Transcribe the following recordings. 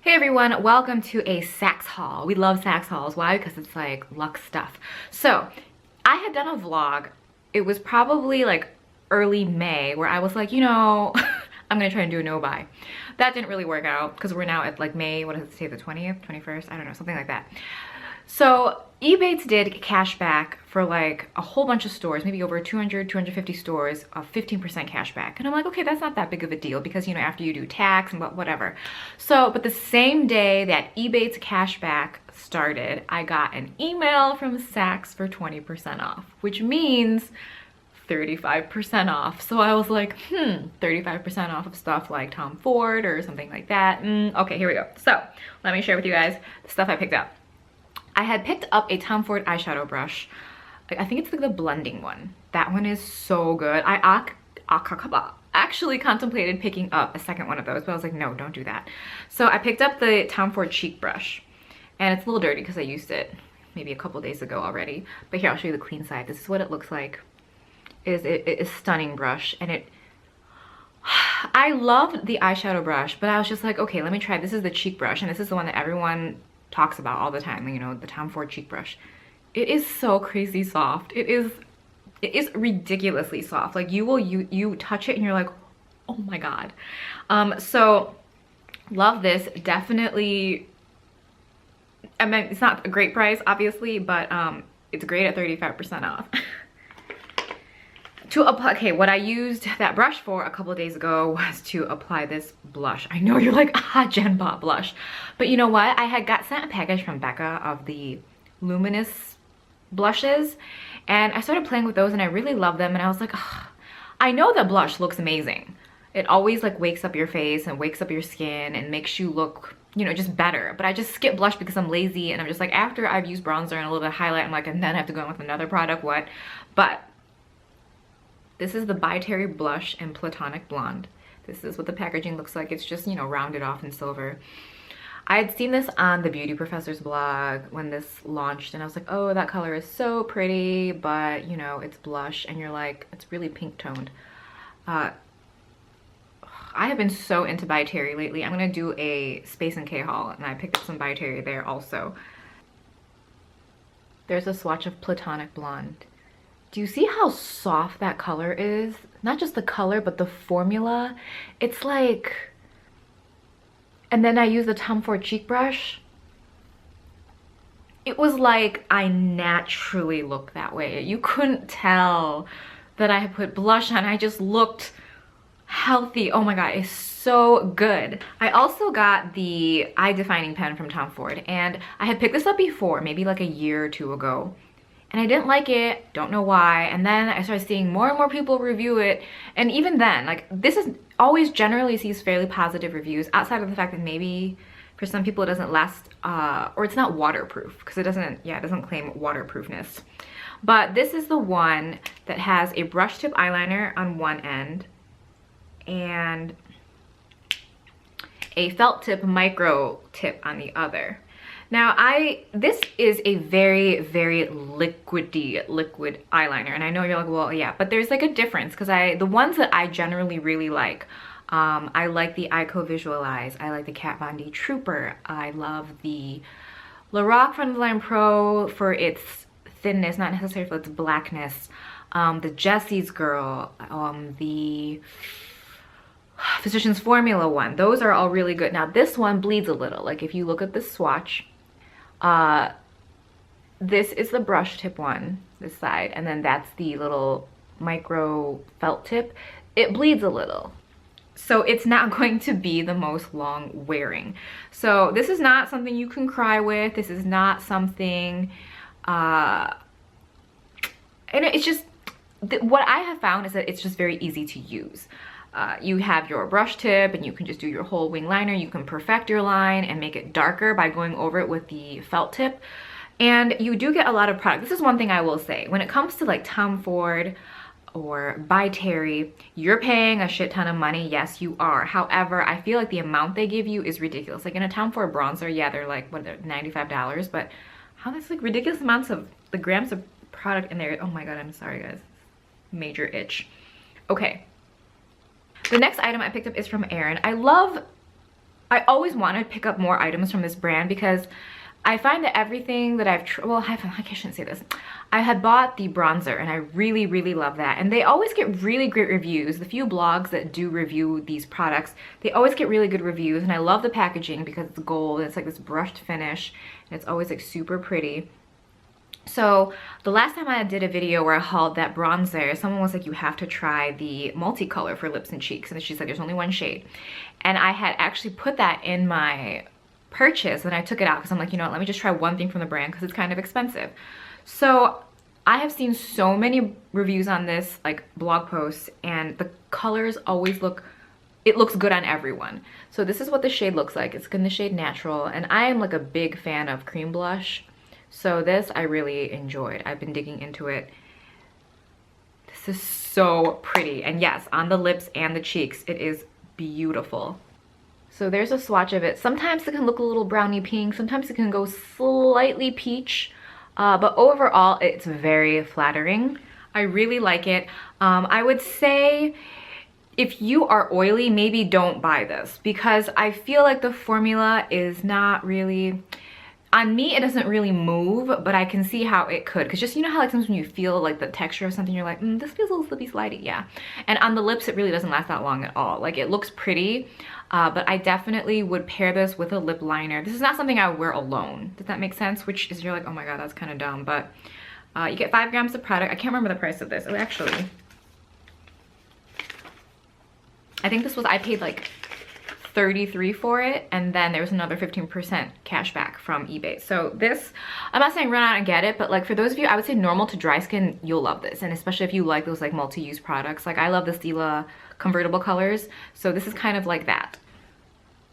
Hey everyone, welcome to a SAKS haul. We love SAKS hauls. Why? Because it's like luxe stuff. So I had done a vlog. It was probably like early May where I was like, I'm gonna try and do a no buy. That didn't really work out because we're now at like May, what does it say, the 20th, 21st? I don't know, something like that. So Ebates did cash back for like a whole bunch of stores, maybe over 200, 250 stores, of 15% cash back. And I'm like, okay, that's not that big of a deal because, after you do tax and whatever. So, but the same day that Ebates cash back started, I got an email from SAKS for 20% off, which means 35% off. So I was like, 35% off of stuff like Tom Ford or something like that. Okay, here we go. So let me share with you guys the stuff I picked up. I had picked up a Tom Ford eyeshadow brush. I think it's like the blending one. That one is so good. I actually contemplated picking up a second one of those, but I was like, no, don't do that. So I picked up the Tom Ford cheek brush, and it's a little dirty because I used it maybe a couple days ago already. But here, I'll show you the clean side. This is what it looks like. It is a stunning brush, and I loved the eyeshadow brush, but I was just like, okay, let me try. This is the cheek brush, and this is the one that everyone talks about all the time, the Tom Ford cheek brush. It is so crazy soft. It is ridiculously soft. Like you touch it and you're like, oh my god. So love this. Definitely, I mean, it's not a great price obviously, but it's great at 35% off. To apply, okay, what I used that brush for a couple of days ago was to apply this blush. I know you're like, Jen bought blush. But you know what? I had got sent a package from Becca of the luminous blushes, and I started playing with those and I really love them, and I was like, I know that blush looks amazing. It always like wakes up your face and wakes up your skin and makes you look, just better. But I just skip blush because I'm lazy, and I'm just like, after I've used bronzer and a little bit of highlight, I'm like, and then I have to go in with another product, what? But this is the By Terry blush in Platonic Blonde. This is what the packaging looks like. It's just, rounded off in silver. I had seen this on the Beauty Professor's blog when this launched, and I was like, oh, that color is so pretty, but, it's blush, and you're like, it's really pink toned. I have been so into By Terry lately. I'm gonna do a Space and K haul, and I picked up some By Terry there also. There's a swatch of Platonic Blonde. Do you see how soft that color is? Not just the color, but the formula. It's like, and then I use the Tom Ford cheek brush. It was like I naturally look that way. You couldn't tell that I had put blush on. I just looked healthy. Oh my god, it's so good. I also got the eye defining pen from Tom Ford, and I had picked this up before, maybe like a year or two ago. And I didn't like it, don't know why. And then I started seeing more and more people review it. And even then, like, this is always generally sees fairly positive reviews, outside of the fact that maybe for some people it doesn't last, or it's not waterproof, because it doesn't claim waterproofness. But this is the one that has a brush tip eyeliner on one end and a felt tip micro tip on the other. Now this is a very, very liquid eyeliner, and I know you're like, well, yeah, but there's like a difference, because the ones that I generally really like, I like the Eyeko Visualeyes, I like the Kat Von D Trooper, I love the Lorac Frontline Pro for its thinness, not necessarily for its blackness, the Jessie's Girl, the Physicians Formula one. Those are all really good. Now this one bleeds a little. Like if you look at this swatch, this is the brush tip one, this side, and then that's the little micro felt tip. It bleeds a little, so it's not going to be the most long wearing. So this is not something you can cry with. This is not something, and it's just, what I have found is that it's just very easy to use. You have your brush tip and you can just do your whole wing liner. You can perfect your line and make it darker by going over it with the felt tip. And you do get a lot of product. This is one thing I will say. When it comes to like Tom Ford or By Terry, you're paying a shit ton of money. Yes, you are. However, I feel like the amount they give you is ridiculous. Like in a Tom Ford bronzer, yeah, they're like, what are they, $95? But how there's like ridiculous amounts of the grams of product in there. Oh my god, I'm sorry guys. Major itch. Okay. The next item I picked up is from Aerin. I love I always want to pick up more items from this brand because I find that everything that I shouldn't say this. I had bought the bronzer and I really, really love that. And they always get really great reviews. The few blogs that do review these products, they always get really good reviews. And I love the packaging because it's gold and it's like this brushed finish. And it's always like super pretty. So the last time I did a video where I hauled that bronzer, someone was like, you have to try the multicolor for lips and cheeks. And she said, there's only one shade. And I had actually put that in my purchase and I took it out because I'm like, you know what, let me just try one thing from the brand because it's kind of expensive. So I have seen so many reviews on this, like blog posts, and the colors always it looks good on everyone. So this is what the shade looks like. It's in the shade Natural, and I am like a big fan of cream blush. So this I really enjoyed. I've been digging into it. This is so pretty. And yes, on the lips and the cheeks, it is beautiful. So there's a swatch of it. Sometimes it can look a little brownie pink. Sometimes it can go slightly peach. But overall, it's very flattering. I really like it. I would say if you are oily, maybe don't buy this because I feel like the formula is not really... On me, it doesn't really move, but I can see how it could. Because just, you know how like sometimes when you feel like the texture of something, you're like, this feels a little slippy slidey, yeah. And on the lips, it really doesn't last that long at all. Like, it looks pretty, but I definitely would pair this with a lip liner. This is not something I would wear alone. Does that make sense? Which is, you're like, oh my god, that's kind of dumb. But you get 5 grams of product. I can't remember the price of this. Oh, actually, I think this was, I paid like $33 for it, and then there was another 15% cash back from eBay. So this, I'm not saying run out and get it, but like for those of you, I would say normal to dry skin, you'll love this. And especially if you like those like multi-use products. Like I love the Stila convertible colors, so this is kind of like that.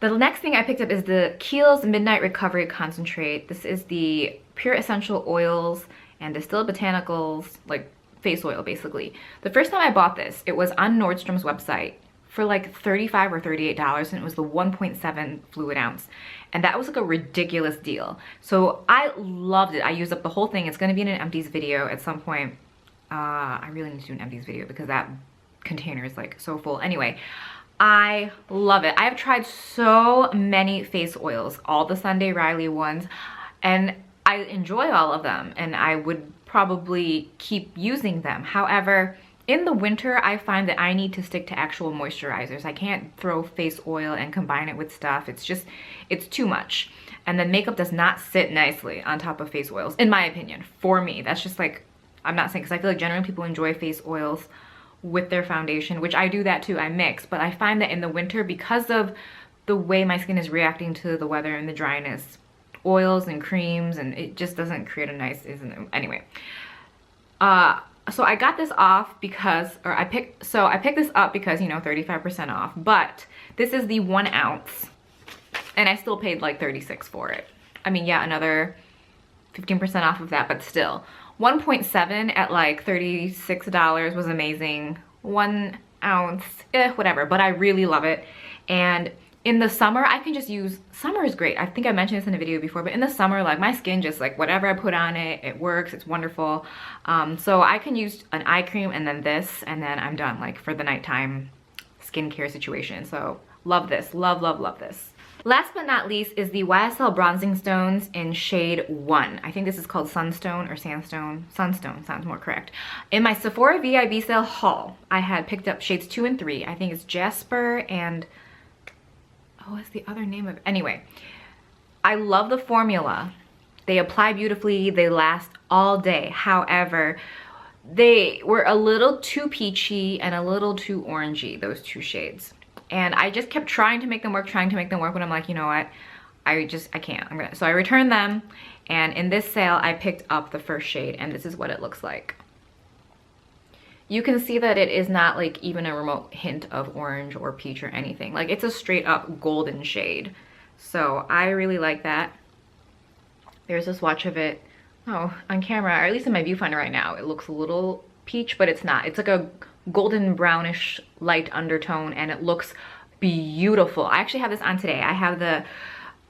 The next thing I picked up is the Kiehls Midnight Recovery Concentrate. This is the pure essential oils and distilled botanicals, like face oil basically. The first time I bought this, it was on Nordstrom's website for like $35 or $38, and it was the 1.7 fluid ounce, and that was like a ridiculous deal. So I loved it. I used up the whole thing. It's going to be in an empties video at some point. I really need to do an empties video because that container is like so full. Anyway, I love it. I have tried so many face oils, all the Sunday Riley ones, and I enjoy all of them, and I would probably keep using them. However, in the winter, I find that I need to stick to actual moisturizers. I can't throw face oil and combine it with stuff. It's just, it's too much. And then makeup does not sit nicely on top of face oils, in my opinion, for me. That's just like, I'm not saying, because I feel like generally people enjoy face oils with their foundation, which I do that too, I mix. But I find that in the winter, because of the way my skin is reacting to the weather and the dryness, oils and creams, and it just doesn't create a nice, isn't it? Anyway. So I got this off because, I picked this up because, you know, 35% off, but this is the 1 ounce and I still paid like $36 for it. I mean, yeah, another 15% off of that, but still 1.7 at like $36 was amazing. 1 ounce, whatever, but I really love it. And in the summer, I can just use, summer is great. I think I mentioned this in a video before, but in the summer, like my skin just like whatever I put on it, it works, it's wonderful. So I can use an eye cream and then this, and then I'm done like for the nighttime skincare situation. So love this, love, love, love this. Last but not least is the YSL Bronzing Stones in shade 1. I think this is called Sunstone or Sandstone. Sunstone sounds more correct. In my Sephora VIB sale haul, I had picked up shades 2 and 3. I think it's Jasper and, oh, what's the other name of it? Anyway, I love the formula. They apply beautifully. They last all day. However, they were a little too peachy and a little too orangey, those 2 shades. And I just kept trying to make them work, but I'm like, you know what? I can't. So I returned them, and in this sale, I picked up the first shade, and this is what it looks like. You can see that it is not like even a remote hint of orange or peach or anything. Like, it's a straight up golden shade. So I really like that. There's a swatch of it. Oh, on camera, or at least in my viewfinder right now, it looks a little peach, but it's not. It's like a golden brownish light undertone, and it looks beautiful. I actually have this on today. I have the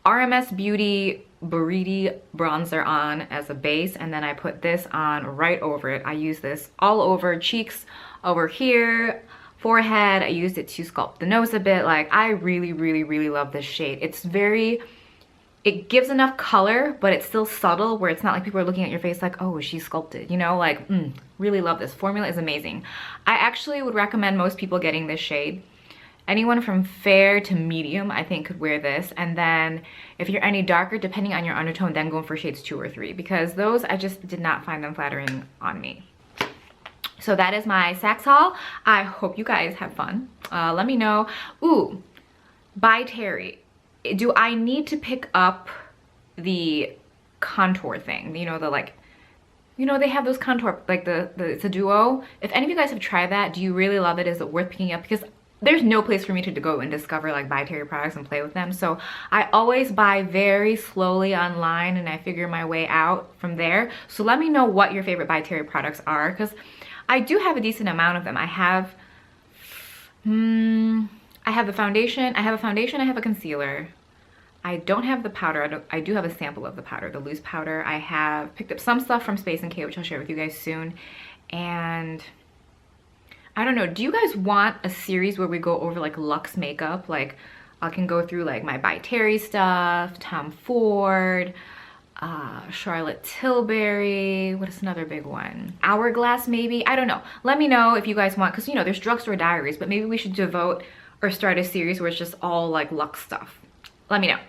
RMS Beauty Buriti bronzer on as a base, and then I put this on right over it. I use this all over cheeks, over here, forehead. I used it to sculpt the nose a bit. Like, I really, really, really love this shade. It's very, it gives enough color, but it's still subtle where it's not like people are looking at your face like, oh, she's sculpted, you know? Like, really love this. Formula is amazing. I actually would recommend most people getting this shade. Anyone from fair to medium, I think, could wear this. And then if you're any darker, depending on your undertone, then go for shades 2 or 3, because those, I just did not find them flattering on me. So that is my SAKS haul. I hope you guys have fun. Let me know. Ooh, by Terry. Do I need to pick up the contour thing? You know, the like, you know, they have those contour, like it's a duo. If any of you guys have tried that, do you really love it? Is it worth picking up? Because there's no place for me to go and discover like by Terry products and play with them. So I always buy very slowly online and I figure my way out from there. So let me know what your favorite by Terry products are, because I do have a decent amount of them. I have the foundation. I have a concealer. I don't have the powder. I do have a sample of the powder, the loose powder. I have picked up some stuff from Space & K, which I'll share with you guys soon. And I don't know, do you guys want a series where we go over like luxe makeup? Like I can go through like my by Terry stuff, Tom Ford, Charlotte Tilbury, what is another big one? Hourglass maybe, I don't know. Let me know if you guys want, because you know, there's Drugstore Diaries, but maybe we should devote or start a series where it's just all like luxe stuff. Let me know.